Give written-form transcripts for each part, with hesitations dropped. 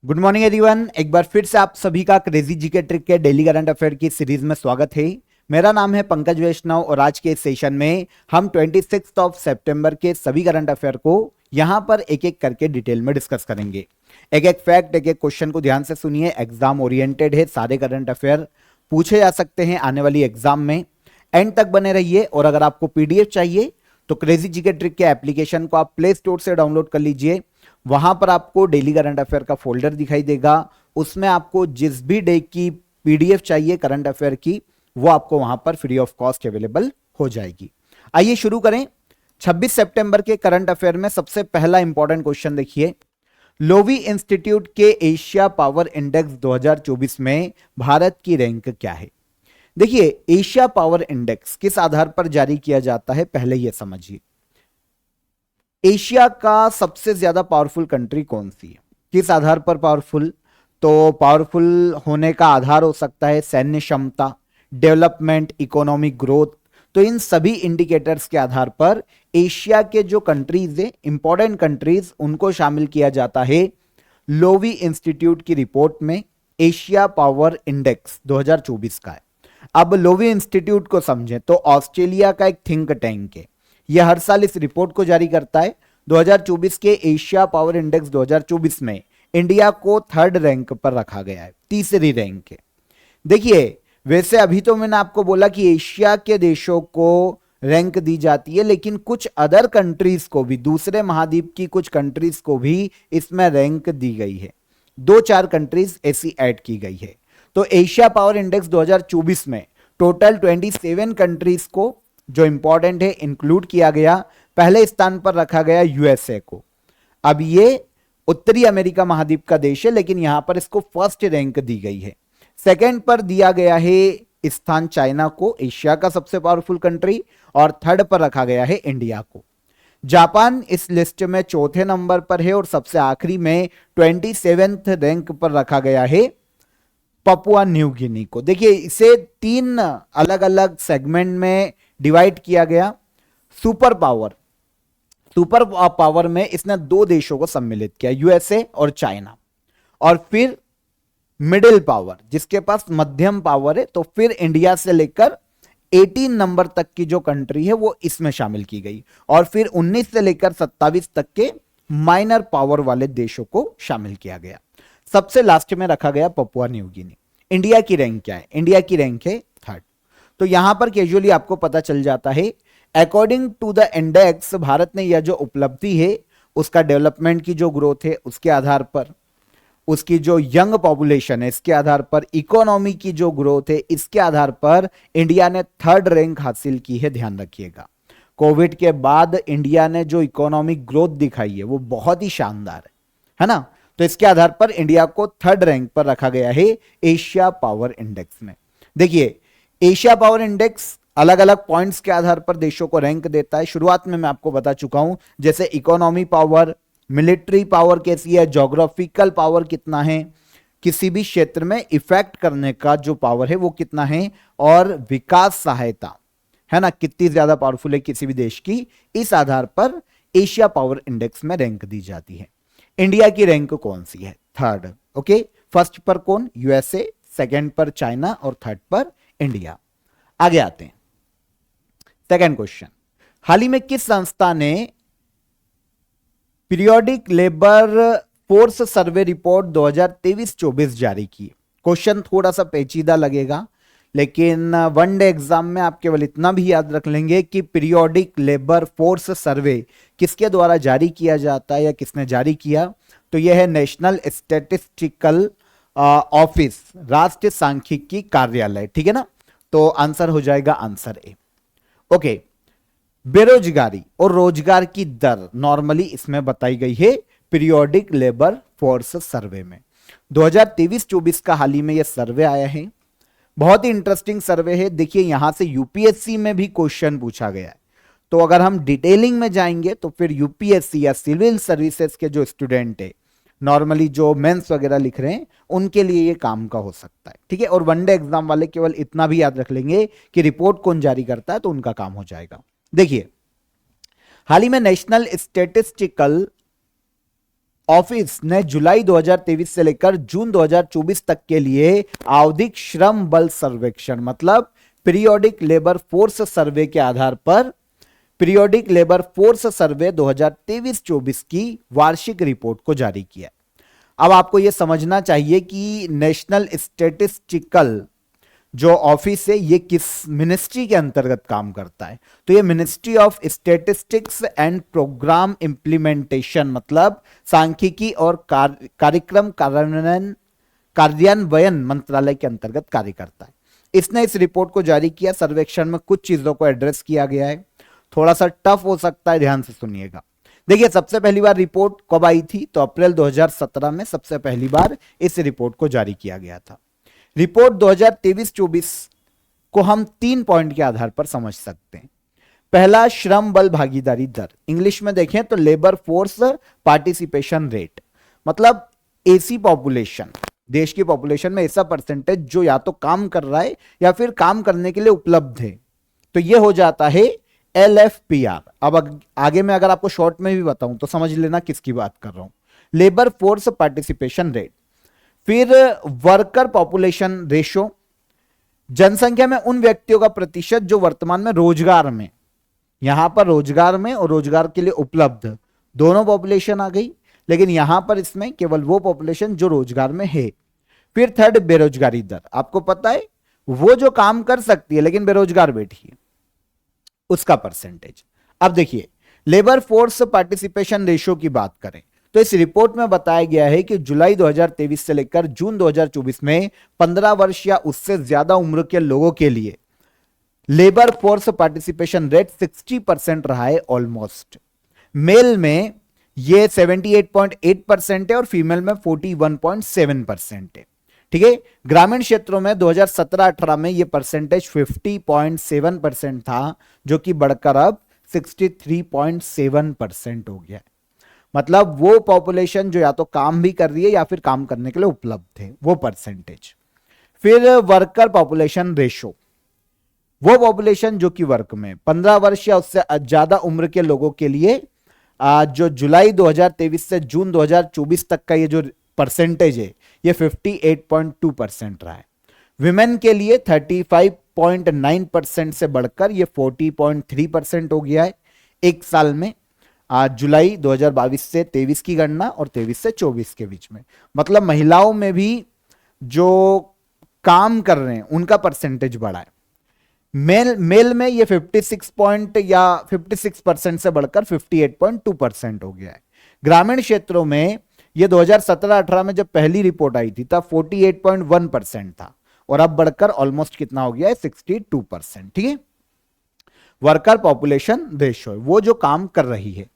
Good morning everyone. एक बार फिर से आप सभी का क्रेजी जीके ट्रिक के डेली करंट अफेयर की सीरीज में स्वागत है। मेरा नाम है पंकज वैष्णव और आज के इस सेशन में हम 26 ऑफ सितंबर के सभी करंट अफेयर को यहां पर एक एक करके डिटेल में डिस्कस करेंगे। एक एक फैक्ट, एक एक क्वेश्चन को ध्यान से सुनिए। एग्जाम ओरिएंटेड है, सारे करंट अफेयर पूछे जा सकते हैं आने वाली एग्जाम में। एंड तक बने रहिए और अगर आपको पीडीएफ चाहिए तो क्रेजी जीके ट्रिक के एप्लीकेशन को आप प्ले स्टोर से डाउनलोड कर लीजिए। वहां पर आपको डेली करंट अफेयर का फोल्डर दिखाई देगा, उसमें आपको जिस भी डे की पीडीएफ चाहिए करंट अफेयर की वो आपको वहां पर फ्री ऑफ कॉस्ट अवेलेबल हो जाएगी। आइए शुरू करें। 26 सितंबर के करंट अफेयर में सबसे पहला इंपॉर्टेंट क्वेश्चन देखिए। लोवी इंस्टीट्यूट के एशिया पावर इंडेक्स 2024 में भारत की रैंक क्या है। देखिए, एशिया पावर इंडेक्स किस आधार पर जारी किया जाता है पहले यह समझिए। एशिया का सबसे ज्यादा पावरफुल कंट्री कौन सी है, किस आधार पर पावरफुल? तो पावरफुल होने का आधार हो सकता है सैन्य क्षमता, डेवलपमेंट, इकोनॉमिक ग्रोथ। तो इन सभी इंडिकेटर्स के आधार पर एशिया के जो कंट्रीज है, इंपॉर्टेंट कंट्रीज, उनको शामिल किया जाता है लोवी इंस्टीट्यूट की रिपोर्ट में। एशिया पावर इंडेक्स 2024 का है। अब लोवी इंस्टीट्यूट को समझें तो ऑस्ट्रेलिया का एक थिंक टैंक है। यह हर साल इस रिपोर्ट को जारी करता है। 2024 के एशिया पावर इंडेक्स 2024 में इंडिया को थर्ड रैंक पर रखा गया है, तीसरी रैंक है। देखिए, वैसे अभी तो मैंने आपको बोला कि एशिया के देशों को रैंक दी जाती है, लेकिन कुछ अदर कंट्रीज को भी, दूसरे महाद्वीप की कुछ कंट्रीज को भी इसमें रैंक दी गई है। 2-4 कंट्रीज ऐसी ऐड की गई है। तो एशिया पावर इंडेक्स 2024 में टोटल 27 कंट्रीज को, जो इंपॉर्टेंट है, इंक्लूड किया गया। पहले स्थान पर रखा गया यूएसए को। अब ये उत्तरी अमेरिका महाद्वीप का देश है, लेकिन यहां पर इसको फर्स्ट रैंक दी गई है। सेकंड पर दिया गया है स्थान चाइना को, एशिया का सबसे पावरफुल कंट्री, और थर्ड पर रखा गया है इंडिया को। जापान इस लिस्ट में चौथे नंबर पर है और सबसे आखिरी में 27th रैंक पर रखा गया है पपुआ न्यू गिनी को। देखिए, इसे 3 अलग अलग सेगमेंट में डिवाइड किया गया। सुपर पावर में इसने 2 देशों को सम्मिलित किया, यूएसए और चाइना। और फिर मिडिल पावर, जिसके पास मध्यम पावर है, तो फिर इंडिया से लेकर 18 नंबर तक की जो कंट्री है वो इसमें शामिल की गई। और फिर 19 से लेकर 27 तक के माइनर पावर वाले देशों को शामिल किया गया। सबसे लास्ट में रखा गया पपुआ न्यू गिनी। इंडिया की रैंक क्या है? इंडिया की रैंक है थर्ड। तो यहां पर कैजुअली आपको पता चल जाता है, according to the index Bharat ने यह जो उपलब्धि है, उसका डेवलपमेंट की जो ग्रोथ है उसके आधार पर, उसकी जो यंग पॉपुलेशन है इसके आधार पर, इकोनॉमी की जो ग्रोथ है इसके आधार पर इंडिया ने थर्ड रैंक हासिल की है। ध्यान रखिएगा, कोविड के बाद इंडिया ने जो इकोनॉमिक ग्रोथ दिखाई है वो बहुत ही शानदार है ना। तो इसके आधार पर इंडिया को थर्ड रैंक पर रखा गया है एशिया पावर इंडेक्स में। देखिए, एशिया पावर इंडेक्स अलग अलग पॉइंट्स के आधार पर देशों को रैंक देता है। शुरुआत में मैं आपको बता चुका हूं, जैसे इकोनॉमी पावर, मिलिट्री पावर कैसी है, ज्योग्राफिकल पावर कितना है, किसी भी क्षेत्र में इफेक्ट करने का जो पावर है वो कितना है, और विकास सहायता है ना, कितनी ज्यादा पावरफुल है किसी भी देश की। इस आधार पर एशिया पावर इंडेक्स में रैंक दी जाती है। इंडिया की रैंक कौन सी है? थर्ड। ओके, फर्स्ट पर कौन? यूएसए, सेकंड पर चाइना और थर्ड पर इंडिया। आगे आते हैं, सेकंड क्वेश्चन। हाल ही में किस संस्था ने periodic labour force survey report 2023-24 जारी की? क्वेश्चन थोड़ा सा पेचीदा लगेगा, लेकिन वन डे एग्जाम में आप केवल इतना भी याद रख लेंगे कि पीरियोडिक लेबर फोर्स सर्वे किसके द्वारा जारी किया जाता है या किसने जारी किया। तो यह है नेशनल स्टैटिस्टिकल ऑफिस, राष्ट्रीय सांख्यिकी कार्यालय। ठीक है ना, तो आंसर हो जाएगा आंसर ए। ओके, बेरोजगारी और रोजगार की दर नॉर्मली इसमें बताई गई है पीरियोडिक लेबर फोर्स सर्वे में। 2023-24 का हाल ही में यह सर्वे आया है, बहुत ही इंटरेस्टिंग सर्वे है। देखिए, यहां से यूपीएससी में भी क्वेश्चन पूछा गया है। तो अगर हम डिटेलिंग में जाएंगे तो फिर यूपीएससी या सिविल सर्विसेज के जो स्टूडेंट है, नॉर्मली जो मेंस वगैरह लिख रहे हैं, उनके लिए ये काम का हो सकता है। ठीक है, और वनडे एग्जाम वाले केवल इतना भी याद रख लेंगे कि रिपोर्ट कौन जारी करता है, तो उनका काम हो जाएगा। देखिए, हाल ही में नेशनल स्टैटिस्टिकल ऑफिस ने जुलाई 2023 से लेकर जून 2024 तक के लिए आवधिक श्रम बल सर्वेक्षण मतलब पीरियोडिक लेबर फोर्स सर्वे के आधार पर पीरियोडिक लेबर फोर्स सर्वे 2023-24 की वार्षिक रिपोर्ट को जारी किया। अब आपको यह समझना चाहिए कि नेशनल स्टैटिस्टिकल जो ऑफिस है ये किस मिनिस्ट्री के अंतर्गत काम करता है, तो ये ministry of statistics and programme implementation मतलब सांख्यिकी और कार्यक्रम कार्यान्वयन मंत्रालय के अंतर्गत कार्य करता है। इसने इस रिपोर्ट को जारी किया। सर्वेक्षण में कुछ चीजों को एड्रेस किया गया है, थोड़ा सा टफ हो सकता है, ध्यान से सुनिएगा। देखिए, सबसे पहली बार रिपोर्ट कब आई थी, तो अप्रैल 2017 में सबसे पहली बार इस रिपोर्ट को जारी किया गया था। रिपोर्ट 2023-24 को हम 3 पॉइंट के आधार पर समझ सकते हैं। पहला, श्रम बल भागीदारी दर, इंग्लिश में देखें तो लेबर फोर्स पार्टिसिपेशन रेट, मतलब ऐसी पॉपुलेशन, देश की पॉपुलेशन में ऐसा परसेंटेज जो या तो काम कर रहा है या फिर काम करने के लिए उपलब्ध है, तो यह हो जाता है LFPR। अब आगे में अगर आपको शॉर्ट में भी बताऊं तो समझ लेना किसकी बात कर रहा हूं, लेबर फोर्स पार्टिसिपेशन रेट। फिर वर्कर पॉपुलेशन रेशो, जनसंख्या में उन व्यक्तियों का प्रतिशत जो वर्तमान में रोजगार में, यहां पर रोजगार में और रोजगार के लिए उपलब्ध दोनों पॉपुलेशन आ गई, लेकिन यहां पर इसमें केवल वो पॉपुलेशन जो रोजगार में है। फिर थर्ड, बेरोजगारी दर, आपको पता है वो जो काम कर सकती है लेकिन बेरोजगार बैठी है, उसका परसेंटेज। अब देखिए, लेबर फोर्स पार्टिसिपेशन रेशियो की बात करें तो इस रिपोर्ट में बताया गया है कि जुलाई 2023 से लेकर जून 2024 में 15 वर्ष या उससे ज्यादा उम्र के लोगों के लिए लेबर फोर्स पार्टिसिपेशन रेट 60% रहा है ऑलमोस्ट। मेल में यह 78.8% है और फीमेल में 41.7% है। ठीक है, ग्रामीण क्षेत्रों में 2017-18 में यह परसेंटेज 50.7% था, जो कि बढ़कर अब 63.7% हो गया है। मतलब वो पॉपुलेशन जो या तो काम भी कर रही है या फिर काम करने के लिए उपलब्ध है, वो परसेंटेज। फिर वर्कर पॉपुलेशन रेशो, वो पॉपुलेशन जो कि वर्क में 15 वर्ष या उससे ज्यादा उम्र के लोगों के लिए जो जुलाई 2023 से जून 2024 तक का ये जो परसेंटेज है ये 58.2% रहा है। विमेन के लिए 35.9% से बढ़कर ये 40.3% हो गया है एक साल में, जुलाई 2022 से 23 की गणना और 23 से 24 के बीच में। मतलब महिलाओं में भी जो काम कर रहे हैं उनका परसेंटेज बढ़ा है। मेल में ये 56% से बढ़कर 58.2% हो गया है। ग्रामीण क्षेत्रों में ये 2017-18 में जब पहली रिपोर्ट आई थी तब 48.1% था और अब बढ़कर ऑलमोस्ट कितना हो गया है, 62%। ठीक है, वर्कर पॉपुलेशन रेशियो वो जो काम कर रही है।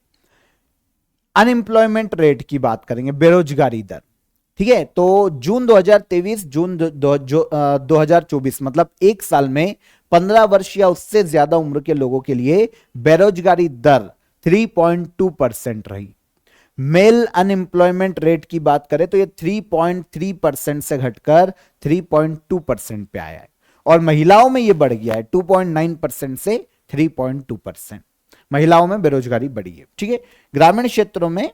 अनएम्प्लॉयमेंट रेट की बात करेंगे, बेरोजगारी दर। ठीक है, तो जून 2023 जून 2024 मतलब एक साल में 15 वर्ष या उससे ज्यादा उम्र के लोगों के लिए बेरोजगारी दर 3.2% रही। मेल अनएम्प्लॉयमेंट रेट की बात करें तो ये 3.3% से घटकर 3.2% पे आया है और महिलाओं में ये बढ़ गया है 2.9% से 3.2%। महिलाओं में बेरोजगारी बढ़ी है। ठीक है, ग्रामीण क्षेत्रों में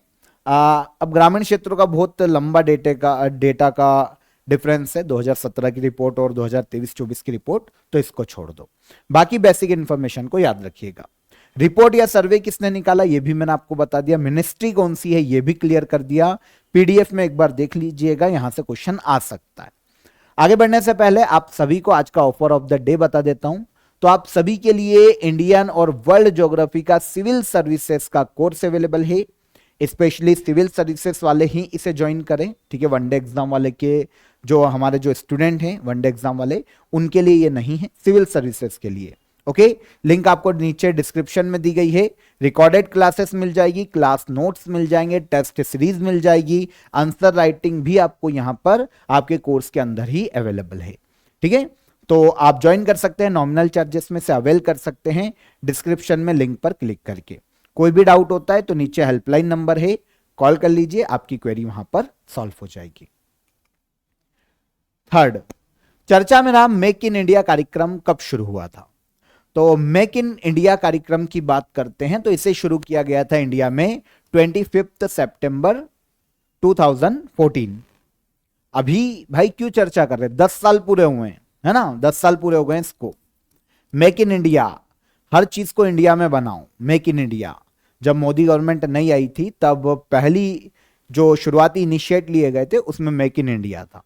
अब ग्रामीण क्षेत्रों का बहुत लंबा डेटा का डिफरेंस है, 2017 की रिपोर्ट और 2023-24 की रिपोर्ट, तो इसको छोड़ दो। बाकी बेसिक इंफॉर्मेशन को याद रखिएगा। रिपोर्ट या सर्वे किसने निकाला ये भी मैंने आपको बता दिया, मिनिस्ट्री कौन सी है ये भी क्लियर कर दिया। पीडीएफ में एक बार देख लीजिएगा, यहां से क्वेश्चन आ सकता है। आगे बढ़ने से पहले आप सभी को आज का ऑफर ऑफ द डे बता देता हूं। तो आप सभी के लिए इंडियन और वर्ल्ड ज्योग्राफी का सिविल सर्विसेज का कोर्स अवेलेबल है। स्पेशली सिविल सर्विसेज वाले ही इसे ज्वाइन करें। ठीक है, वनडे एग्जाम वाले के जो हमारे जो स्टूडेंट हैं वनडे एग्जाम वाले, उनके लिए ये नहीं है, सिविल सर्विसेज के लिए। ओके, लिंक आपको नीचे डिस्क्रिप्शन में दी गई है। रिकॉर्डेड क्लासेस मिल जाएगी, क्लास नोट्स मिल जाएंगे, टेस्ट सीरीज मिल जाएगी, आंसर राइटिंग भी आपको यहां पर आपके कोर्स के अंदर ही अवेलेबल है। ठीक है, तो आप ज्वाइन कर सकते हैं, नॉमिनल चार्जेस में से अवेल कर सकते हैं डिस्क्रिप्शन में लिंक पर क्लिक करके। कोई भी डाउट होता है तो नीचे हेल्पलाइन नंबर है, कॉल कर लीजिए, आपकी क्वेरी वहां पर सॉल्व हो जाएगी। थर्ड, चर्चा में रहा मेक इन इंडिया कार्यक्रम कब शुरू हुआ था। तो मेक इन इंडिया कार्यक्रम की बात करते हैं तो इसे शुरू किया गया था इंडिया में 25 सितंबर 2014। अभी भाई क्यों चर्चा कर रहे हैं, 10 साल पूरे हुए हैं, है ना, 10 साल पूरे हो गए इसको। मेक इन इंडिया, हर चीज को इंडिया में बनाओ, मेक इन इंडिया। जब मोदी गवर्नमेंट नहीं आई थी तब पहली जो शुरुआती इनिशिएट लिए गए थे उसमें मेक इन इंडिया था,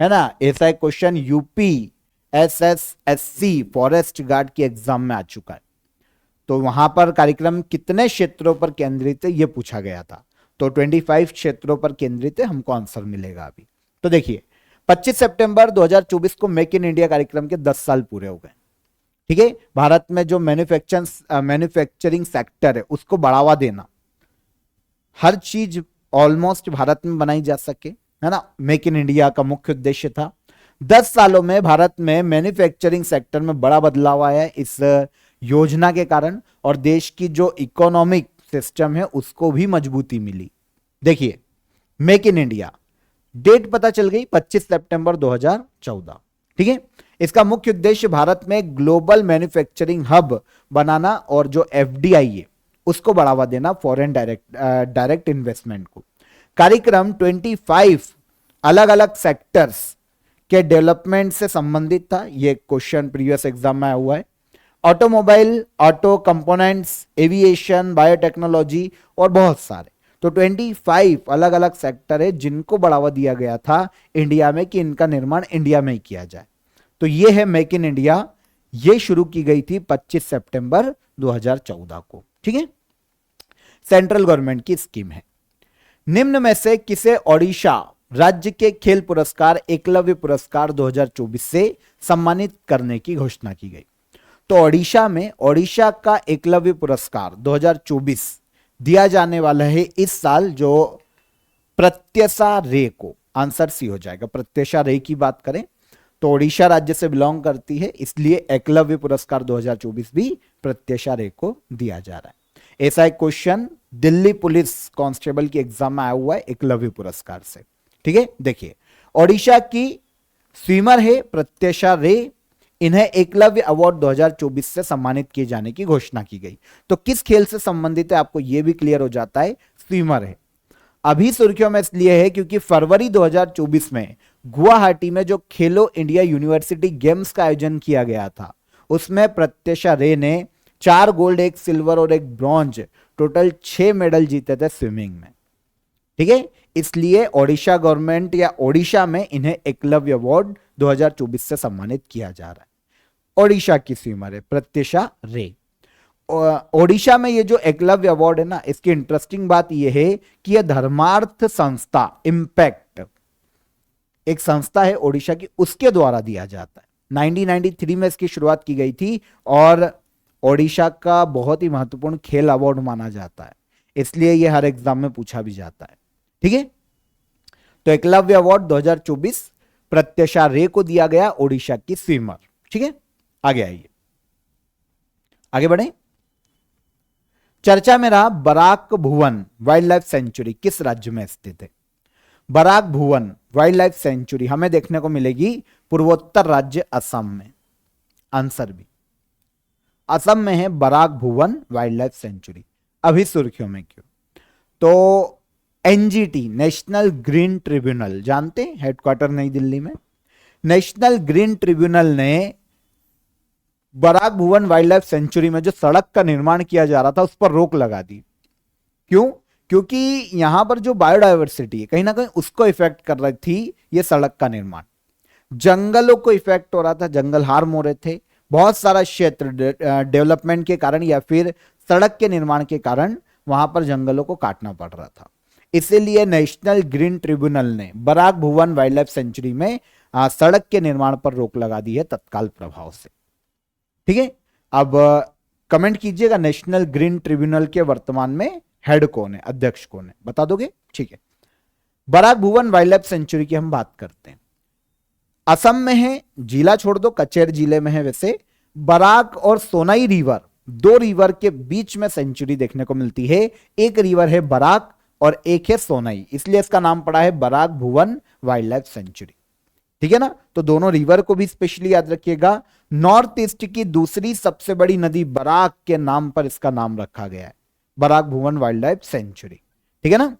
है ना। ऐसा एक question UP SSSC forest guard की एग्जाम में आ चुका है। तो वहां पर कार्यक्रम कितने क्षेत्रों पर केंद्रित है ये पूछा गया था, तो 25 क्षेत्रों पर केंद्रित है, हमको आंसर मिलेगा अभी। तो देखिए 25 सितंबर 2024 को मेक इन इंडिया कार्यक्रम के 10 साल पूरे हो गए। ठीक है, भारत में जो मैन्युफैक्चरिंग सेक्टर है उसको बढ़ावा देना, हर चीज ऑलमोस्ट भारत में बनाई जा सके, है ना, मेक इन इंडिया का मुख्य उद्देश्य था। 10 सालों में भारत में मैन्युफैक्चरिंग सेक्टर में बड़ा बदलाव आया है इस योजना के कारण, और देश की जो इकोनॉमिक सिस्टम है उसको भी मजबूती मिली। देखिए मेक इन इंडिया, डेट पता चल गई 25 सितंबर 2014। ठीक है, इसका मुख्य उद्देश्य भारत में ग्लोबल मैन्युफैक्चरिंग हब बनाना और जो FDI है उसको बढ़ावा देना, फॉरेन डायरेक्ट इन्वेस्टमेंट को। कार्यक्रम 25 अलग अलग सेक्टर्स के डेवलपमेंट से संबंधित था, यह क्वेश्चन प्रीवियस एग्जाम में आया हुआ है। Automobile, auto components, aviation, biotechnology और बहुत सारे, तो 25 अलग अलग सेक्टर है जिनको बढ़ावा दिया गया था इंडिया में कि इनका निर्माण इंडिया में ही किया जाए। तो ये है मेक इन इंडिया, ये शुरू की गई थी 25 सितंबर 2014 को। ठीक है, सेंट्रल गवर्नमेंट की स्कीम है। निम्न में से किसे ओडिशा राज्य के खेल पुरस्कार एकलव्य पुरस्कार 2024 से सम्मानित करने की घोषणा की गई? तो ओडिशा में ओडिशा का एकलव्य पुरस्कार 2024 दिया जाने वाला है इस साल, जो प्रत्यशा रे को। आंसर सी हो जाएगा। प्रत्यशा रे की बात करें तो ओडिशा राज्य से बिलोंग करती है, इसलिए एकलव्य पुरस्कार 2024 भी प्रत्यशा रे को दिया जा रहा है। ऐसा एक क्वेश्चन दिल्ली पुलिस कांस्टेबल की एग्जाम में आया हुआ है एकलव्य पुरस्कार से। ठीक है, देखिए ओडिशा की स्विमर है प्रत्यशा रे, इन्हें एकलव्य अवार्ड 2024 से सम्मानित किए जाने की घोषणा की गई। तो किस खेल से संबंधित है आपको यह भी क्लियर हो जाता है, स्विमर है। अभी सुर्खियों में इसलिए है क्योंकि फरवरी 2024 में गुवाहाटी में जो खेलो इंडिया यूनिवर्सिटी गेम्स का आयोजन किया गया था उसमें प्रत्यशा रे ने 4 गोल्ड, 1 सिल्वर और 1 ब्रॉन्ज, टोटल 6 मेडल जीते थे स्विमिंग में। ठीक है, इसलिए ओडिशा गवर्नमेंट या ओडिशा में इन्हें एकलव्य अवार्ड 2024 से सम्मानित किया जा रहा है। ओडिशा की स्विमर है प्रत्यशा रे। ओडिशा में ये जो एकलव्य अवार्ड है ना, इसकी इंटरेस्टिंग बात यह है कि यह धर्मार्थ संस्था इंपैक्ट, एक संस्था है ओडिशा की, उसके द्वारा दिया जाता है। 1993 में इसकी शुरुआत की गई थी और ओडिशा का बहुत ही महत्वपूर्ण खेल अवार्ड माना जाता है, इसलिए यह हर एग्जाम में पूछा भी जाता है। ठीक है, तो एकलव्य अवार्ड 2024 प्रत्यशा रे को दिया गया, ओडिशा की स्विमर। ठीक है, आगे आइए, आगे बढ़े। चर्चा में रहा बराक भुवन वाइल्ड लाइफ सेंचुरी किस राज्य में स्थित है? बराक भुवन वाइल्ड लाइफ सेंचुरी हमें देखने को मिलेगी पूर्वोत्तर राज्य असम में। आंसर भी असम में है बराक भुवन वाइल्ड लाइफ सेंचुरी। अभी सुर्खियों में क्यों? तो NGT नेशनल ग्रीन ट्रिब्यूनल जानते हैं, हेडक्वार्टर नई दिल्ली में। नेशनल ग्रीन ट्रिब्यूनल ने बराक भुवन वाइल्ड लाइफ सेंचुरी में जो सड़क का निर्माण किया जा रहा था उस पर रोक लगा दी। क्यों? क्योंकि यहां पर जो बायोडायवर्सिटी है कहीं ना कहीं उसको इफेक्ट कर रही थी ये सड़क का निर्माण। जंगलों को इफेक्ट हो रहा था, जंगल हार्म हो रहे थे, बहुत सारा क्षेत्र डेवलपमेंट के कारण या फिर सड़क के निर्माण के कारण वहां पर जंगलों को काटना पड़ रहा था। इसीलिए नेशनल ग्रीन ट्रिब्यूनल ने बराक भुवन वाइल्ड लाइफ सेंचुरी में सड़क के निर्माण पर रोक लगा दी है तत्काल प्रभाव से। ठीक है, अब कमेंट कीजिएगा नेशनल ग्रीन ट्रिब्यूनल के वर्तमान में हेड कौन है, अध्यक्ष कौन है, बता दोगे? ठीक है, बराक भुवन वाइल्ड लाइफ सेंचुरी की हम बात करते हैं। असम में है, जिला छोड़ दो, कचेर जिले में है। वैसे बराक और सोनाई रिवर, 2 रिवर के बीच में सेंचुरी देखने को मिलती है। एक रिवर है बराक और एक है सोनाई, इसलिए इसका नाम पड़ा है बराक भुवन वाइल्ड लाइफ सेंचुरी। ठीक है ना, तो दोनों रिवर को भी स्पेशली याद रखिएगा। नॉर्थ ईस्ट की दूसरी सबसे बड़ी नदी बराक के नाम पर इसका नाम रखा गया है, बराक भुवन वाइल्ड लाइफ सेंचुरी। ठीक है ना।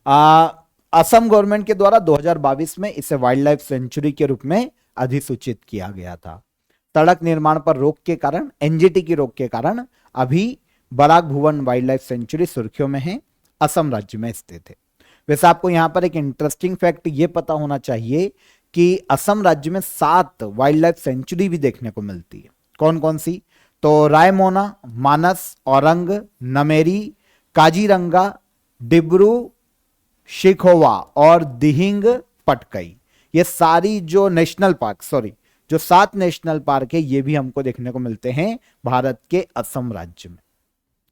असम गवर्नमेंट के द्वारा 2022 में इसे वाइल्ड लाइफ सेंचुरी के रूप में अधिसूचित किया गया था। सड़क निर्माण पर रोक के कारण, एनजीटी की रोक के कारण अभी बराक भुवन वाइल्ड लाइफ सेंचुरी सुर्खियों में है, असम राज्य में स्थित है। वैसे आपको यहां पर एक इंटरेस्टिंग फैक्ट ये पता होना चाहिए कि असम राज्य में 7 वाइल्ड लाइफ सेंचुरी भी देखने को मिलती है। कौन कौन सी? तो रायमोना, मानस, औरंग, नमेरी, काजीरंगा, डिब्रू शिखोवा और दिहिंग पटकई। ये सारी जो नेशनल पार्क, जो 7 नेशनल पार्क है, ये भी हमको देखने को मिलते हैं भारत के असम राज्य में।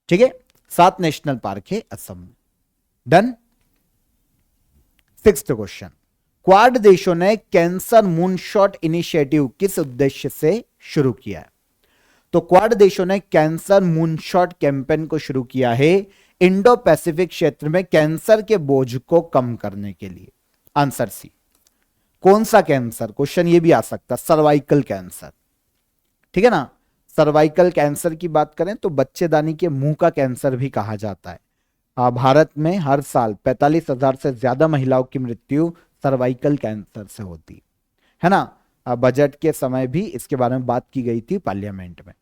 ठीक है, 7 नेशनल पार्क है असम में। डन। 6th क्वेश्चन, क्वाड देशों ने कैंसर मूनशॉट इनिशिएटिव किस उद्देश्य से शुरू किया है? तो क्वाड देशों ने कैंसर मूनशॉट कैंपेन को शुरू किया है इंडो पैसिफिक क्षेत्र में कैंसर के बोझ को कम करने के लिए। Answer C. कौन सा कैंसर? क्वेश्चन ये भी आ सकता, सर्वाइकल कैंसर। ठीक है ना, सर्वाइकल कैंसर की बात करें तो बच्चेदानी के मुंह का कैंसर भी कहा जाता है। भारत में हर साल 45,000 से ज्यादा महिलाओं की मृत्यु सर्वाइकल कैंसर से होती है ना। बजट के समय भी इसके बारे में बात की गई थी पार्लियामेंट में।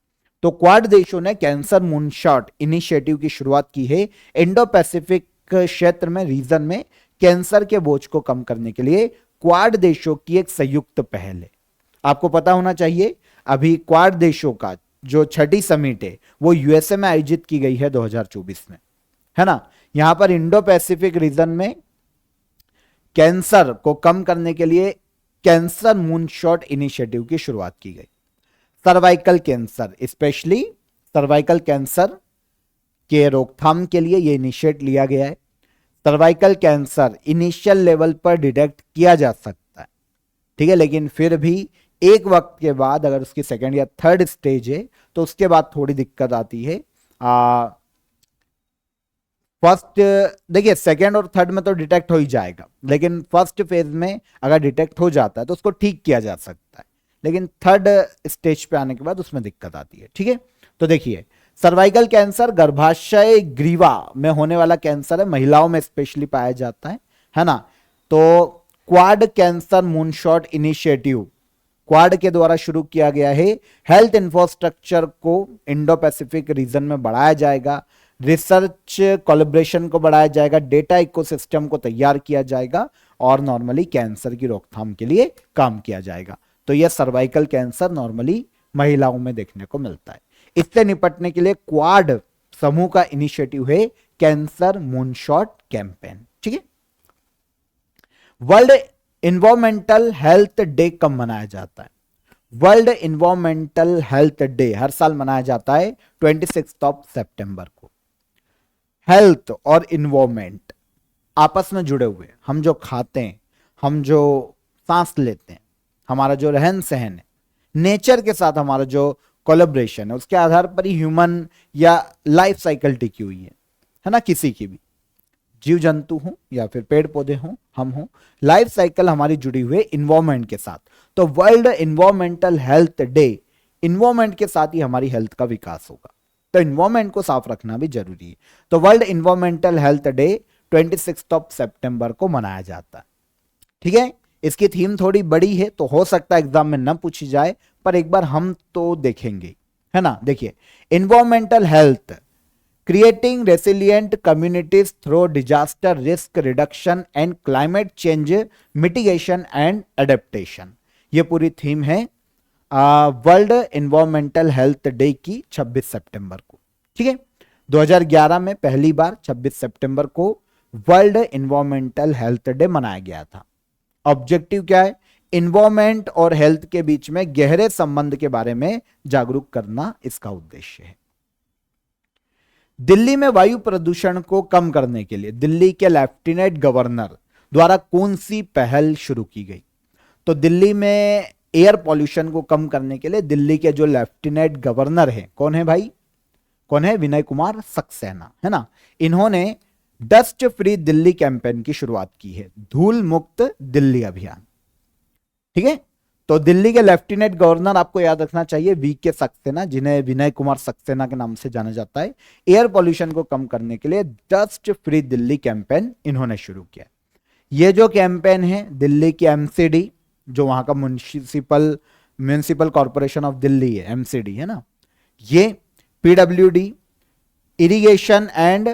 तो क्वाड देशों ने कैंसर मूनशॉट इनिशिएटिव की शुरुआत की है इंडो पैसिफिक क्षेत्र में, रीजन में कैंसर के बोझ को कम करने के लिए। क्वाड देशों की एक संयुक्त पहल है। आपको पता होना चाहिए अभी क्वाड देशों का जो 6ठी समिट है वो यूएसए में आयोजित की गई है 2024 में, है ना। यहां पर इंडो पैसिफिक रीजन में कैंसर को कम करने के लिए कैंसर मूनशॉट इनिशिएटिव की शुरुआत की गई। Cervical cancer, specially cervical cancer के रोकथाम के लिए यह इनिशिएट लिया गया है। सर्वाइकल कैंसर इनिशियल लेवल पर डिटेक्ट किया जा सकता है, ठीक है, लेकिन फिर भी एक वक्त के बाद अगर उसकी 2nd या 3rd स्टेज है तो उसके बाद थोड़ी दिक्कत आती है। फर्स्ट देखिए 2nd और 3rd में तो डिटेक्ट हो ही जाएगा, लेकिन फर्स्ट फेज में अगर डिटेक्ट हो जाता है तो उसको ठीक किया जा सकता है, लेकिन 3rd स्टेज पे आने के बाद उसमें दिक्कत आती है। ठीक है, तो देखिए सर्वाइकल कैंसर गर्भाशय ग्रीवा में होने वाला कैंसर है, महिलाओं में स्पेशली पाया जाता है ना। तो quad cancer moonshot initiative quad के द्वारा शुरू किया गया है। हेल्थ इंफ्रास्ट्रक्चर को इंडो पैसिफिक रीजन में बढ़ाया जाएगा, रिसर्च कोलैबोरेशन को बढ़ाया जाएगा, डेटा इकोसिस्टम को तैयार किया जाएगा और नॉर्मली कैंसर की रोकथाम के लिए काम किया जाएगा। तो यह सर्वाइकल कैंसर नॉर्मली महिलाओं में देखने को मिलता है। इससे निपटने के लिए क्वाड समूह का इनिशिएटिव है कैंसर मूनशॉट कैंपेन। ठीक है, वर्ल्ड इन्वायरमेंटल हेल्थ डे कब मनाया जाता है? वर्ल्ड इन्वायरमेंटल हेल्थ डे हर साल मनाया जाता है 26 सितंबर को। हेल्थ और इन्वायरमेंट आपस में जुड़े हुए, हम जो खाते हैं, हम जो सांस लेते हैं, हमारा जो रहन सहन है, नेचर के साथ हमारा जो कोलैबोरेशन है, उसके आधार पर ही ह्यूमन या लाइफ साइकिल टिकी हुई है ना। किसी की भी, जीव जंतु हो या फिर पेड़ पौधे हो, हम हो, लाइफ साइकिल हमारी जुड़ी हुई है इन्वायरमेंट के साथ। तो world environmental health day, environment के साथ ही हमारी हेल्थ का विकास होगा, तो इन्वायरमेंट को साफ रखना भी जरूरी है। तो वर्ल्ड इन्वायरमेंटल हेल्थ डे 26 सितंबर को मनाया जाता है। ठीक है, इसकी थीम थोड़ी बड़ी है तो हो सकता है एग्जाम में न पूछी जाए, पर एक बार हम तो देखेंगे, है ना। देखिए, environmental health, creating resilient communities through disaster risk reduction and climate change mitigation and adaptation, ये पूरी थीम है वर्ल्ड इन्वायरमेंटल हेल्थ डे की 26 सितंबर को। ठीक है, 2011 में पहली बार 26 सितंबर को वर्ल्ड इन्वायरमेंटल हेल्थ डे मनाया गया था। ऑब्जेक्टिव क्या है? इन्वायरमेंट और हेल्थ के बीच में गहरे संबंध के बारे में जागरूक करना इसका उद्देश्य है। दिल्ली में वायु प्रदूषण को कम करने के लिए दिल्ली के लेफ्टिनेंट गवर्नर द्वारा कौन सी पहल शुरू की गई? तो दिल्ली में एयर पॉल्यूशन को कम करने के लिए दिल्ली के जो लेफ्टिनेंट गवर्नर हैं, कौन है भाई? कौन है? विनय कुमार सक्सेना, है ना। इन्होंने डस्ट फ्री दिल्ली कैंपेन की शुरुआत की है, धूल मुक्त दिल्ली अभियान। ठीक है, तो दिल्ली के लेफ्टिनेंट गवर्नर आपको याद रखना चाहिए वी के सक्सेना, जिन्हें विनय कुमार सक्सेना के नाम से जाना जाता है। एयर पॉल्यूशन को कम करने के लिए डस्ट फ्री दिल्ली कैंपेन इन्होंने शुरू किया। ये जो कैंपेन है दिल्ली की एमसीडी, जो वहां का म्यूनिसिपल कॉर्पोरेशन ऑफ दिल्ली है, एमसीडी है ना, ये PWD, irrigation and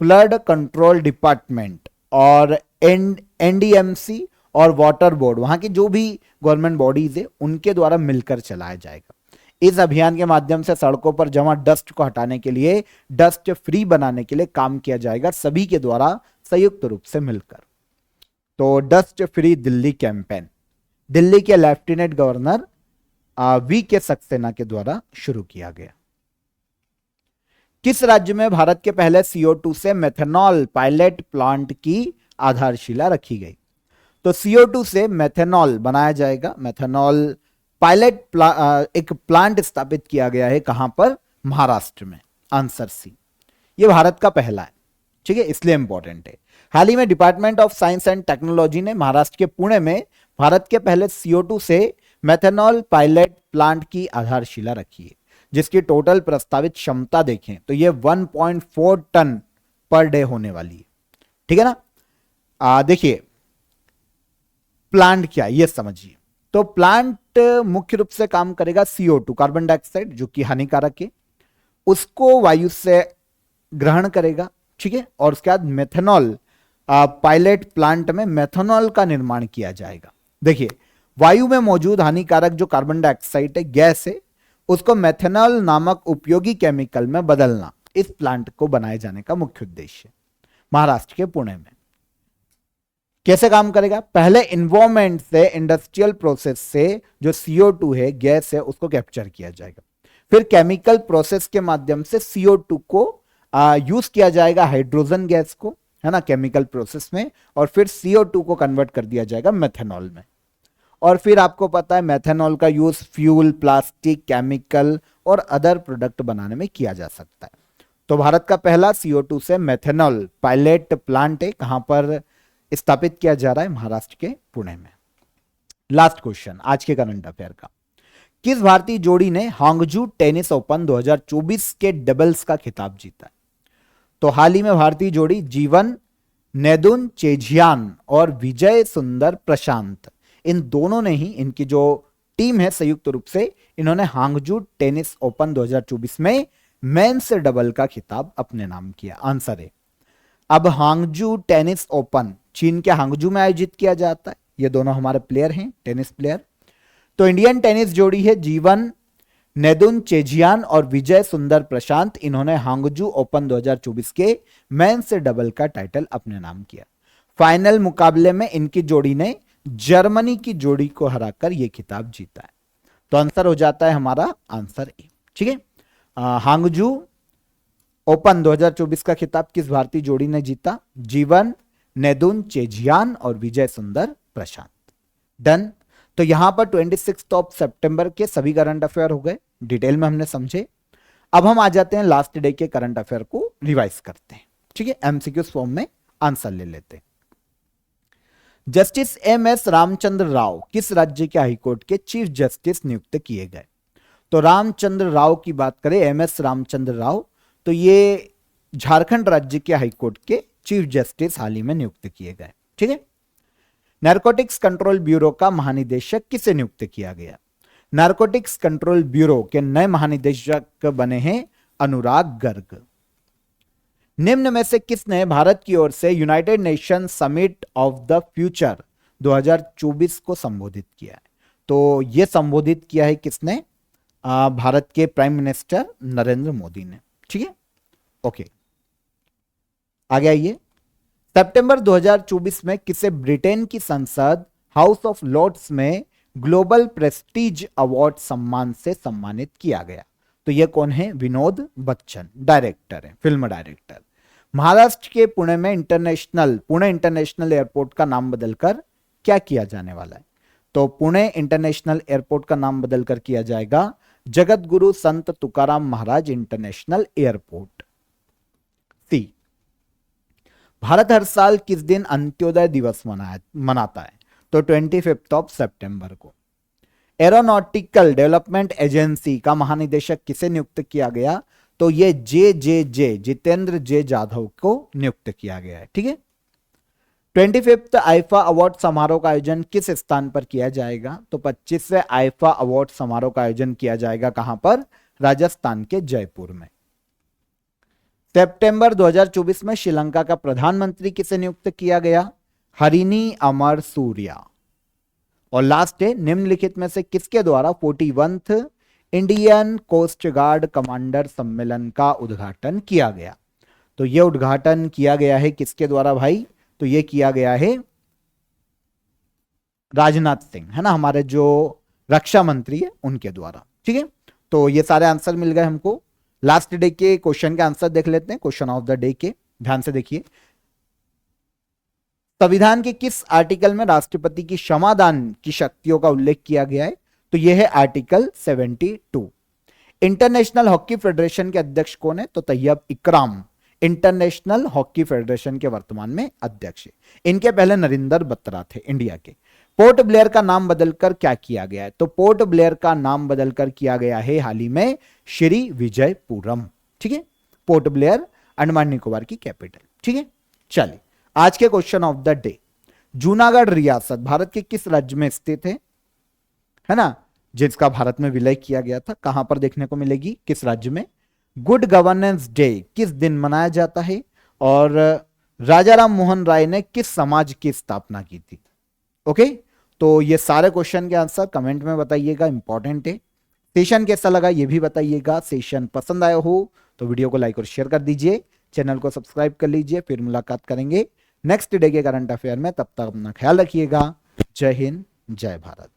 flood control department और एनडीएमसी और वाटर बोर्ड, वहां की जो भी गवर्नमेंट बॉडीज है उनके द्वारा मिलकर चलाया जाएगा। इस अभियान के माध्यम से सड़कों पर जमा डस्ट को हटाने के लिए, डस्ट फ्री बनाने के लिए काम किया जाएगा, सभी के द्वारा संयुक्त रूप से मिलकर। तो dust free Delhi campaign Delhi के लेफ्टिनेंट गवर्नर वी के सक्सेना के द्वारा शुरू किया गया। किस राज्य में भारत के पहले CO2 से मेथनॉल पायलट प्लांट की आधारशिला रखी गई? तो CO2 से मेथनॉल बनाया जाएगा, मेथनॉल पायलट एक प्लांट स्थापित किया गया है, कहां पर? महाराष्ट्र में। आंसर सी, ये भारत का पहला है, ठीक है, इसलिए इंपॉर्टेंट है। हाल ही में department of science and technology ने महाराष्ट्र के पुणे में भारत के पहले CO2 से मेथनॉल पायलट प्लांट की आधारशिला रखी है, जिसकी टोटल प्रस्तावित क्षमता देखें तो ये 1.4 टन पर डे होने वाली है, ठीक है ना। देखिए प्लांट क्या ये समझिए। तो प्लांट मुख्य रूप से काम करेगा CO2 कार्बन डाइऑक्साइड, जो कि हानिकारक है, उसको वायु से ग्रहण करेगा, ठीक है, और उसके बाद मेथनॉल पायलट प्लांट में मेथनॉल का निर्माण किया जाएगा। देखिए वायु में मौजूद हानिकारक जो कार्बन डाइऑक्साइड है, गैस है, उसको मेथनॉल नामक उपयोगी केमिकल में बदलना इस प्लांट को बनाए जाने का मुख्य उद्देश्य है। महाराष्ट्र के पुणे में कैसे काम करेगा? पहले इन्वायरमेंट से, इंडस्ट्रियल प्रोसेस से जो CO2 है, गैस है, उसको कैप्चर किया जाएगा। फिर केमिकल प्रोसेस के माध्यम से CO2 को यूज किया जाएगा, हाइड्रोजन गैस को, है ना, केमिकल प्रोसेस में, और फिर CO2 को कन्वर्ट कर दिया जाएगा मेथनॉल में। और फिर आपको पता है मेथनॉल का यूज फ्यूल, प्लास्टिक, केमिकल और अदर प्रोडक्ट बनाने में किया जा सकता है। तो भारत का पहला CO2 से मेथनॉल पायलट प्लांट है, कहां पर स्थापित किया जा रहा है? महाराष्ट्र के पुणे में। लास्ट क्वेश्चन आज के करंट अफेयर का, किस भारतीय जोड़ी ने हांगजू टेनिस ओपन 2024 के डबल्स का खिताब जीता है? तो हाल ही में भारतीय जोड़ी जीवन नेदुनचेझियान और विजय सुंदर प्रशांत, इन दोनों ने ही, इनकी जो टीम है संयुक्त रूप से, इन्होंने हांगजू टेनिस ओपन 2024 में मेंस डबल का खिताब अपने नाम किया। आंसर है, अब हांगजू टेनिस ओपन चीन के हांगजू में आयोजित किया जाता है। ये दोनों हमारे प्लेयर हैं, टेनिस प्लेयर। तो इंडियन टेनिस जोड़ी है जीवन नेदुनचेझियान और विजय सुंदर प्रशांत, इन्होंने हांगजू ओपन 2024 के मेंस डबल का टाइटल अपने नाम किया। फाइनल मुकाबले में इनकी जोड़ी ने जर्मनी की जोड़ी को हराकर यह खिताब जीता है। तो आंसर हो जाता है हमारा आंसर ए, ठीक है। हांगजू ओपन 2024 का खिताब किस भारतीय जोड़ी ने जीता? जीवन नेदुनचेझियान और विजय सुंदर प्रशांत। डन। तो यहां पर 26 सितंबर के सभी करंट अफेयर हो गए, डिटेल में हमने समझे। अब हम आ जाते हैं लास्ट डे के करंट अफेयर को रिवाइज करते हैं, ठीक है, एमसीक्यूज फॉर्म में आंसर ले लेते हैं। जस्टिस MS रामचंद्र राव किस राज्य के हाईकोर्ट के चीफ जस्टिस नियुक्त किए गए? तो रामचंद्र राव की बात करें, MS रामचंद्र राव, तो ये झारखंड राज्य के हाईकोर्ट के चीफ जस्टिस हाल ही में नियुक्त किए गए, ठीक है। नारकोटिक्स कंट्रोल ब्यूरो का महानिदेशक किसे नियुक्त किया गया? नारकोटिक्स कंट्रोल ब्यूरो के नए महानिदेशक बने हैं अनुराग गर्ग। निम्न में से किसने भारत की ओर से United nation summit of the future 2024 को संबोधित किया है? तो यह संबोधित किया है किसने? भारत के प्राइम मिनिस्टर नरेंद्र मोदी ने, ठीक है। ओके, आगे आइए। सितंबर 2024 में किसे ब्रिटेन की संसद हाउस ऑफ लॉर्ड्स में ग्लोबल प्रेस्टीज अवार्ड सम्मान से सम्मानित किया गया? तो यह कौन है? विनोद बच्चन, डायरेक्टर है, फिल्म डायरेक्टर। महाराष्ट्र के पुणे में पुणे इंटरनेशनल एयरपोर्ट का नाम बदलकर क्या किया जाने वाला है? तो पुणे इंटरनेशनल एयरपोर्ट का नाम बदलकर किया जाएगा जगत गुरु संत तुकाराम महाराज इंटरनेशनल एयरपोर्ट। सी, भारत हर साल किस दिन अंत्योदय दिवस मनाता है? तो 25 सितंबर को। एरोनॉटिकल डेवलपमेंट एजेंसी का महानिदेशक किसे नियुक्त किया गया? तो ये जितेंद्र जे जाधव को नियुक्त किया गया है। ठीक है। 25th आईफा अवार्ड समारोह का आयोजन किस स्थान पर किया जाएगा? तो 25वें आईफा अवार्ड समारोह का आयोजन किया जाएगा कहां पर? राजस्थान के जयपुर में। सितंबर 2024 में श्रीलंका का प्रधानमंत्री किसे नियुक्त किया गया? हरिनी अमर सूर्या। और लास्ट है, निम्नलिखित में से किसके द्वारा 41th Indian coast guard commander सम्मेलन का उद्घाटन किया गया? तो यह उद्घाटन किया गया है किसके द्वारा भाई? तो यह किया गया है राजनाथ सिंह, है ना, हमारे जो रक्षा मंत्री है उनके द्वारा। ठीक है, तो ये सारे आंसर मिल गए हमको। लास्ट डे के क्वेश्चन के आंसर देख लेते हैं, क्वेश्चन ऑफ द डे के, ध्यान से देखिए। संविधान के किस आर्टिकल में राष्ट्रपति की क्षमादान की शक्तियों का उल्लेख किया गया है? तो यह है आर्टिकल 72। इंटरनेशनल हॉकी फेडरेशन के अध्यक्ष कौन है? तो तैयब इकराम इंटरनेशनल हॉकी फेडरेशन के वर्तमान में अध्यक्ष है। इनके पहले नरिंदर बत्रा थे इंडिया के। पोर्ट ब्लेयर का नाम बदलकर क्या किया गया है? तो पोर्ट ब्लेयर का नाम बदलकर किया गया है हाल ही में श्री विजयपुरम। ठीक है, पोर्ट ब्लेयर अंडमान निकोबार की कैपिटल। ठीक है, चलिए आज के question of the day. Junagadh रियासत भारत के किस राज्य में स्थित है ना, जिसका भारत में विलय किया गया था? कहां पर देखने को मिलेगी, किस राज्य में? गुड गवर्नेंस डे किस दिन मनाया जाता है? और राजा राम मोहन राय ने किस समाज की स्थापना की थी? ओके, तो ये सारे क्वेश्चन के आंसर कमेंट में बताइएगा, इंपॉर्टेंट है। सेशन कैसा लगा ये भी बताइएगा। सेशन पसंद आया हो तो वीडियो को लाइक और शेयर कर दीजिए, चैनल को सब्सक्राइब कर लीजिए। फिर मुलाकात करेंगे नेक्स्ट डे के करंट अफेयर में, तब तक अपना ख्याल रखिएगा। जय हिंद, जय भारत।